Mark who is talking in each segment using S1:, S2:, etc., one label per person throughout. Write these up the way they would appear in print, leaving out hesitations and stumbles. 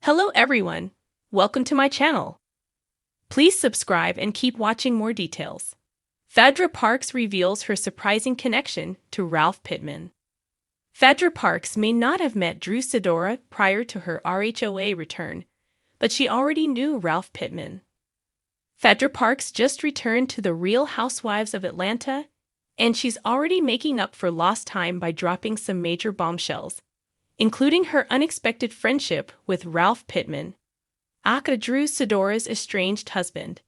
S1: Hello everyone, welcome to my channel. Please subscribe and keep watching more details. Phaedra Parks reveals her surprising connection to Ralph Pittman. Phaedra Parks may not have met Drew Sidora prior to her RHOA return, but she already knew Ralph Pittman. Phaedra Parks just returned to the Real Housewives of Atlanta, and she's already making up for lost time by dropping some major bombshells, including her unexpected friendship with Ralph Pittman, aka Drew Sidora's estranged husband.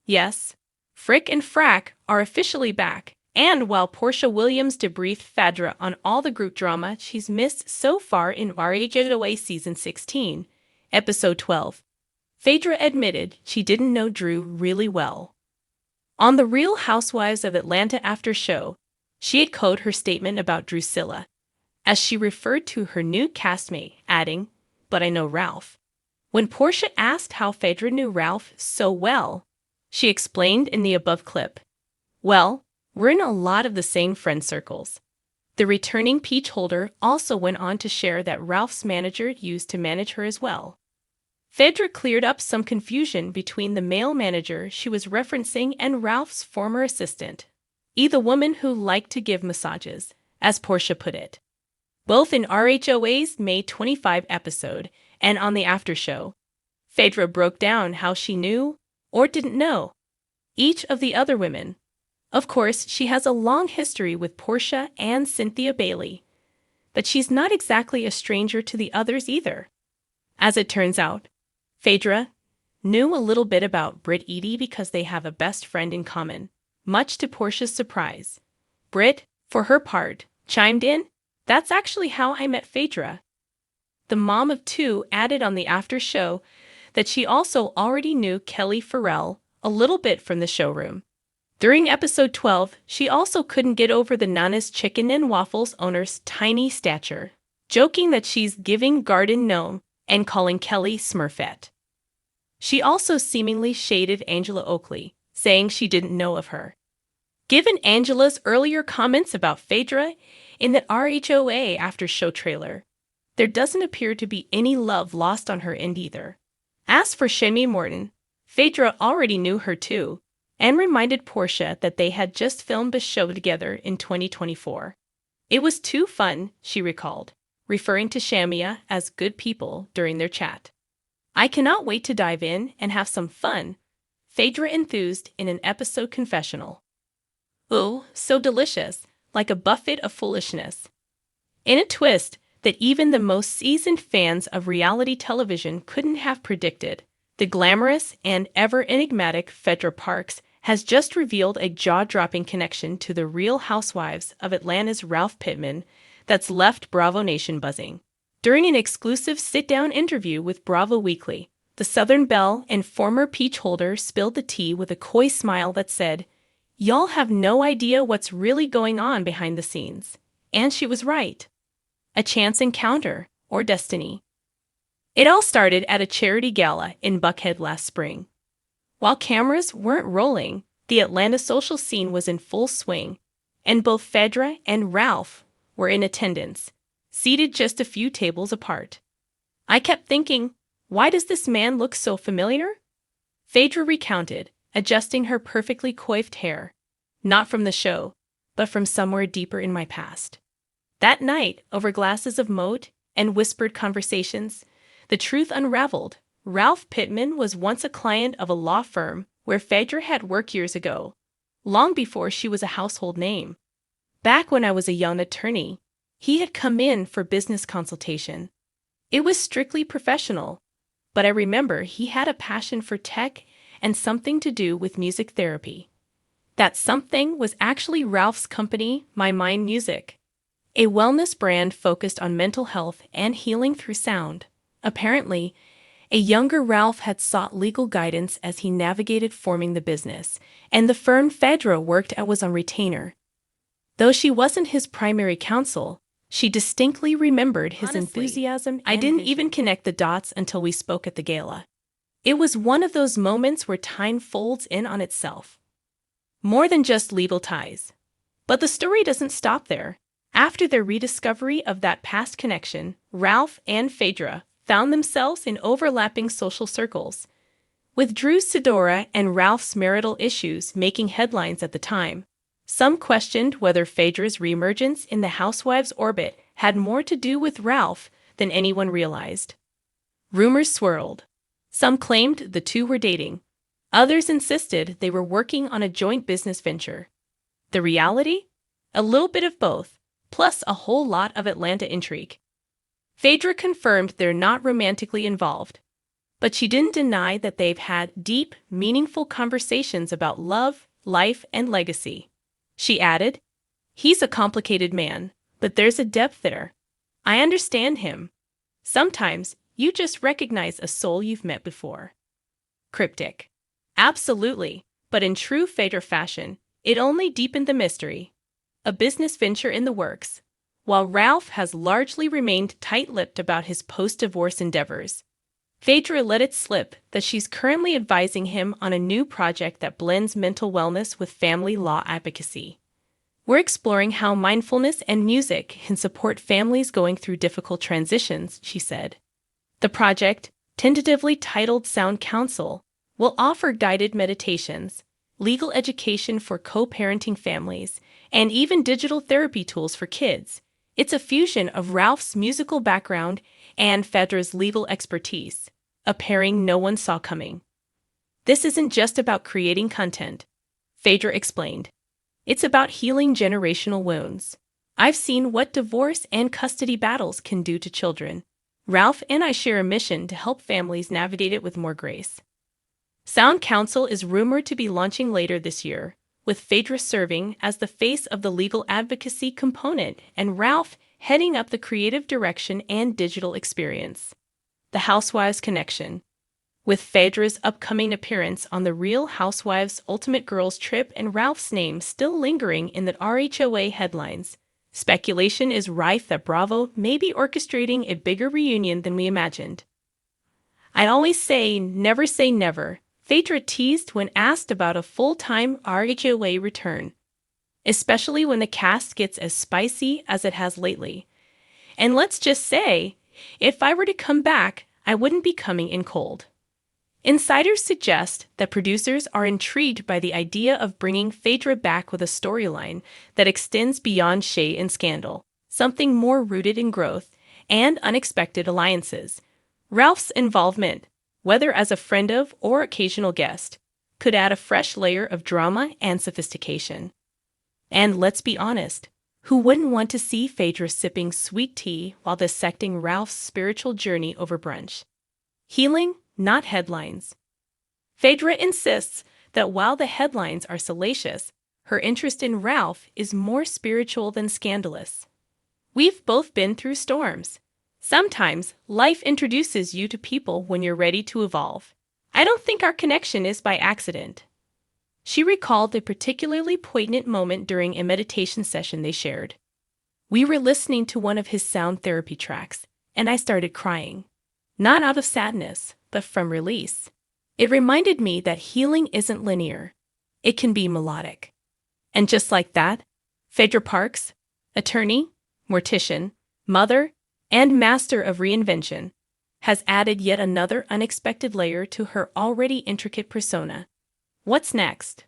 S1: Yes, Frick and Frack are officially back, and while Portia Williams debriefed Phaedra on all the group drama she's missed so far in RHOA Season 16, Episode 12, Phaedra admitted she didn't know Drew really well. On the Real Housewives of Atlanta after show, she echoed her statement about Drusilla, as she referred to her new castmate, adding, "But I know Ralph." When Portia asked how Phaedra knew Ralph so well, she explained in the above clip, "Well, we're in a lot of the same friend circles." The returning peach holder also went on to share that Ralph's manager used to manage her as well. Phaedra cleared up some confusion between the male manager she was referencing and Ralph's former assistant, the woman who liked to give massages, as Portia put it. Both in RHOA's May 25 episode and on the after show, Phaedra broke down how she knew, or didn't know, each of the other women. Of course, she has a long history with Portia and Cynthia Bailey, but she's not exactly a stranger to the others either. As it turns out, Phaedra knew a little bit about Britt Eady because they have a best friend in common, much to Portia's surprise. Britt, for her part, chimed in, "That's actually how I met Phaedra." The mom of two added on the after show that she also already knew Kelly Farrell a little bit from the showroom. During episode 12, she also couldn't get over the Nana's Chicken and Waffles owner's tiny stature, joking that she's giving garden gnome and calling Kelly Smurfette. She also seemingly shaded Angela Oakley, saying she didn't know of her. Given Angela's earlier comments about Phaedra in the RHOA after show trailer, there doesn't appear to be any love lost on her end either. As for Shemi Morton, Phaedra already knew her too, and reminded Portia that they had just filmed a show together in 2024. "It was too fun," she recalled, referring to Shamia as good people during their chat. "I cannot wait to dive in and have some fun," Phaedra enthused in an episode confessional. "Ooh, so delicious, like a buffet of foolishness." In a twist that even the most seasoned fans of reality television couldn't have predicted, the glamorous and ever-enigmatic Phaedra Parks has just revealed a jaw-dropping connection to the Real Housewives of Atlanta's Ralph Pittman that's left Bravo Nation buzzing. During an exclusive sit-down interview with Bravo Weekly, the Southern Belle and former peach holder spilled the tea with a coy smile that said, "Y'all have no idea what's really going on behind the scenes." And she was right. A chance encounter, or destiny. It all started at a charity gala in Buckhead last spring. While cameras weren't rolling, the Atlanta social scene was in full swing, and both Phaedra and Ralph were in attendance, seated just a few tables apart. "I kept thinking, why does this man look so familiar?" Phaedra recounted, adjusting her perfectly coiffed hair, "Not from the show, but from somewhere deeper in my past." That night, over glasses of moat and whispered conversations, the truth unraveled. Ralph Pittman was once a client of a law firm where Phaedra had worked years ago, long before she was a household name. "Back when I was a young attorney, he had come in for business consultation. It was strictly professional, but I remember he had a passion for tech and something to do with music therapy. That something was actually Ralph's company, My Mind Music, a wellness brand focused on mental health and healing through sound. Apparently, a younger Ralph had sought legal guidance as he navigated forming the business, and the firm Phaedra worked at was on retainer. Though she wasn't his primary counsel, she distinctly remembered his enthusiasm. I didn't even connect the dots until we spoke at the gala. It was one of those moments where time folds in on itself. More than just legal ties. But the story doesn't stop there. After their rediscovery of that past connection, Ralph and Phaedra found themselves in overlapping social circles, with Drew's Sidora and Ralph's marital issues making headlines at the time. Some questioned whether Phaedra's reemergence in the Housewives' orbit had more to do with Ralph than anyone realized. Rumors swirled. Some claimed the two were dating. Others insisted they were working on a joint business venture. The reality? A little bit of both, plus a whole lot of Atlanta intrigue. Phaedra confirmed they're not romantically involved, but she didn't deny that they've had deep, meaningful conversations about love, life, and legacy. She added, "He's a complicated man, but there's a depth there. I understand him. Sometimes you just recognize a soul you've met before." Cryptic. Absolutely, but in true Phaedra fashion, it only deepened the mystery. A business venture in the works, while Ralph has largely remained tight-lipped about his post-divorce endeavors. Phaedra let it slip that she's currently advising him on a new project that blends mental wellness with family law advocacy. We're exploring how mindfulness and music can support families going through difficult transitions, she said. The project, tentatively titled Sound Counsel, will offer guided meditations, legal education for co-parenting families, and even digital therapy tools for kids. It's a fusion of Ralph's musical background and Phaedra's legal expertise, a pairing no one saw coming. This isn't just about creating content, Phaedra explained. It's about healing generational wounds. I've seen what divorce and custody battles can do to children. Ralph and I share a mission to help families navigate it with more grace. Sound Counsel is rumored to be launching later this year, with Phaedra serving as the face of the legal advocacy component and Ralph heading up the creative direction and digital experience. The Housewives connection. With Phaedra's upcoming appearance on the Real Housewives Ultimate Girls Trip and Ralph's name still lingering in the RHOA headlines, speculation is rife that Bravo may be orchestrating a bigger reunion than we imagined. I always say never, Phaedra teased when asked about a full-time RHOA return, especially when the cast gets as spicy as it has lately. And let's just say, if I were to come back, I wouldn't be coming in cold. Insiders suggest that producers are intrigued by the idea of bringing Phaedra back with a storyline that extends beyond shade and scandal, something more rooted in growth and unexpected alliances. Ralph's involvement, whether as a friend of or occasional guest, could add a fresh layer of drama and sophistication. And let's be honest, who wouldn't want to see Phaedra sipping sweet tea while dissecting Ralph's spiritual journey over brunch? Healing, not headlines. Phaedra insists that while the headlines are salacious, her interest in Ralph is more spiritual than scandalous. We've both been through storms. Sometimes life introduces you to people when you're ready to evolve. I don't think our connection is by accident. She recalled a particularly poignant moment during a meditation session they shared. We were listening to one of his sound therapy tracks, and I started crying. Not out of sadness, but from release. It reminded me that healing isn't linear. It can be melodic. And just like that, Phaedra Parks, attorney, mortician, mother, and master of reinvention, has added yet another unexpected layer to her already intricate persona. What's next?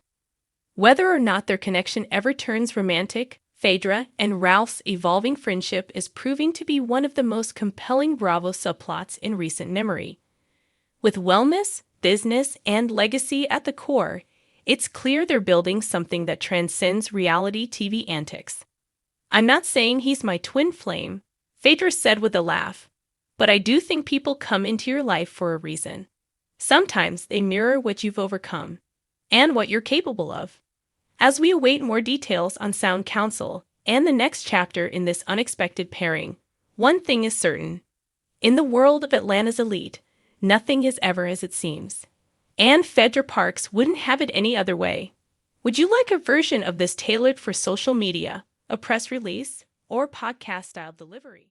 S1: Whether or not their connection ever turns romantic, Phaedra and Ralph's evolving friendship is proving to be one of the most compelling Bravo subplots in recent memory. With wellness, business, and legacy at the core, it's clear they're building something that transcends reality TV antics. I'm not saying he's my twin flame, Phaedra said with a laugh, but I do think people come into your life for a reason. Sometimes they mirror what you've overcome and what you're capable of. As we await more details on Sound Counsel and the next chapter in this unexpected pairing, one thing is certain. In the world of Atlanta's elite, nothing is ever as it seems. And Phaedra Parks wouldn't have it any other way. Would you like a version of this tailored for social media, a press release, or podcast-style delivery?